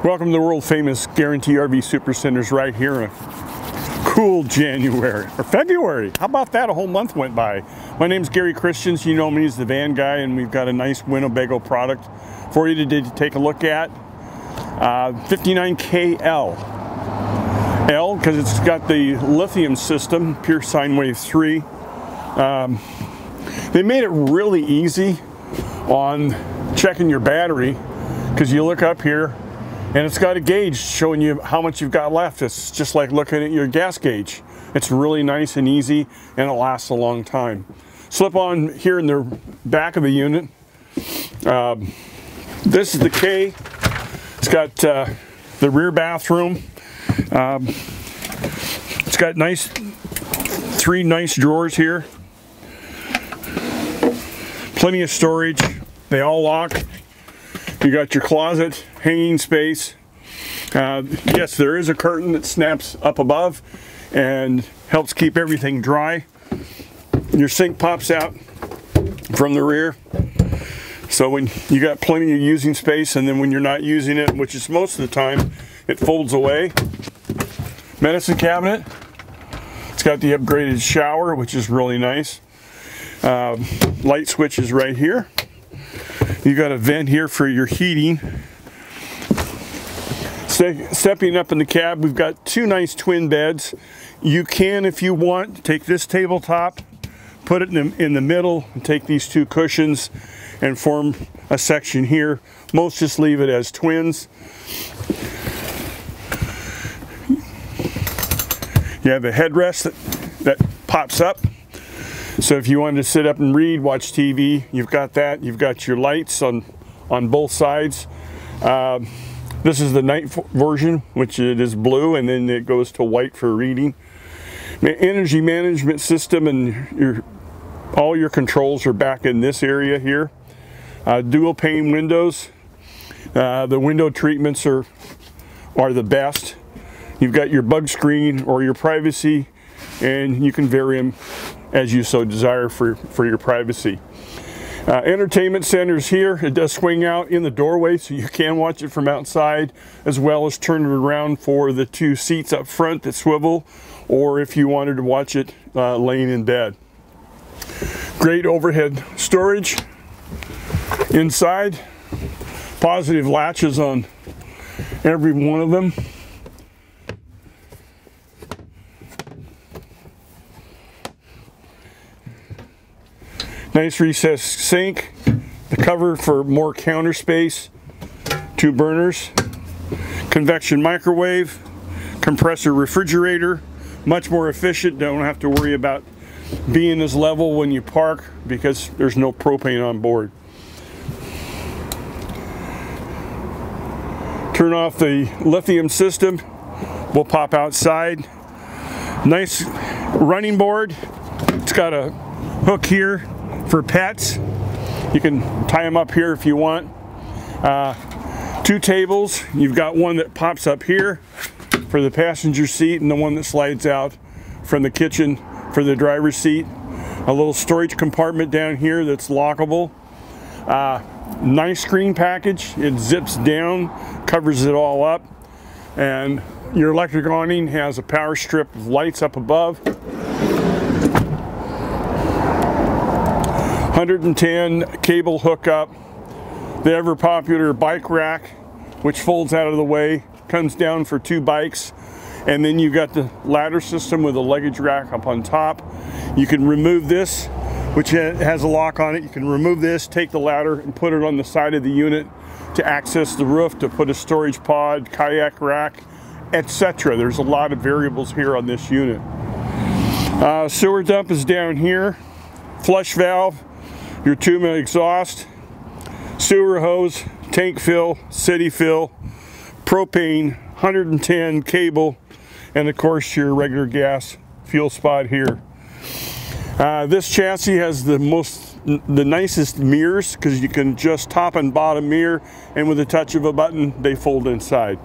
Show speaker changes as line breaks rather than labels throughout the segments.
Welcome to the world famous Guaranty RV Supercenters right here in a cool January, or February. How about that? A whole month went by. My name's Gary Christians. You know me as the van guy, and we've got a nice Winnebago product for you today to take a look at. 59KL. L, because it's got the lithium system, pure sine wave 3. They made it really easy on checking your battery, because you look up here and it's got a gauge showing you how much you've got left. It's just like looking at your gas gauge. It's really nice and easy, and it lasts a long time. Slip on here in the back of the unit. This is the K. It's got the rear bathroom. It's got three nice drawers here. Plenty of storage. They all lock. You got your closet, hanging space. Yes, there is a curtain that snaps up above and helps keep everything dry. Your sink pops out from the rear. So when you got plenty of using space, and then when you're not using it, which is most of the time, it folds away. Medicine cabinet. It's got the upgraded shower, which is really nice. Light switch is right here. You got a vent here for your heating. Stepping up in the cab, we've got two nice twin beds. You can, if you want, take this tabletop, put it in the middle, and take these two cushions and form a section here. Most just leave it as twins. You have a headrest that pops up. So if you wanted to sit up and read, watch TV, you've got that. You've got your lights on both sides. This is the night version, which it is blue, and then it goes to white for reading. Energy management system, and all your controls are back in this area here. Dual pane windows. The window treatments are the best. You've got your bug screen or your privacy, and you can vary them as you so desire for your privacy. Entertainment centers here. It does swing out in the doorway, so you can watch it from outside, as well as turn it around for the two seats up front that swivel, or if you wanted to watch it laying in bed. Great overhead storage inside. Positive latches on every one of them. Nice recessed sink, the cover for more counter space, two burners, convection microwave, compressor refrigerator, much more efficient. Don't have to worry about being as level when you park because there's no propane on board. Turn off the lithium system. We'll pop outside. Nice running board. It's got a hook here for pets. You can tie them up here if you want. Two tables. You've got one that pops up here for the passenger seat, and the one that slides out from the kitchen for the driver's seat. A little storage compartment down here that's lockable. Nice screen package. It zips down, covers it all up, and your electric awning has a power strip of lights up above. 110 cable hookup. The ever popular bike rack, which folds out of the way, comes down for two bikes. And then you've got the ladder system with a luggage rack up on top. You can remove this, which has a lock on it. You can remove this, take the ladder, and put it on the side of the unit to access the roof, to put a storage pod, kayak rack, etc. There's a lot of variables here on this unit. Sewer dump is down here. Flush valve, your tube exhaust, sewer hose, tank fill, city fill, propane, 110 cable, and of course your regular gas fuel spot here. This chassis has the nicest mirrors, because you can adjust top and bottom mirror, and with a touch of a button they fold inside.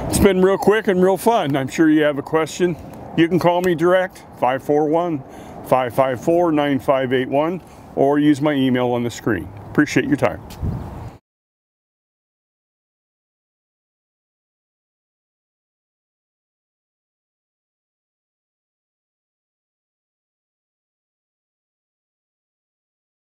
It's been real quick and real fun. I'm sure you have a question. You can call me direct, 541-554-9581, or use my email on the screen. Appreciate your time.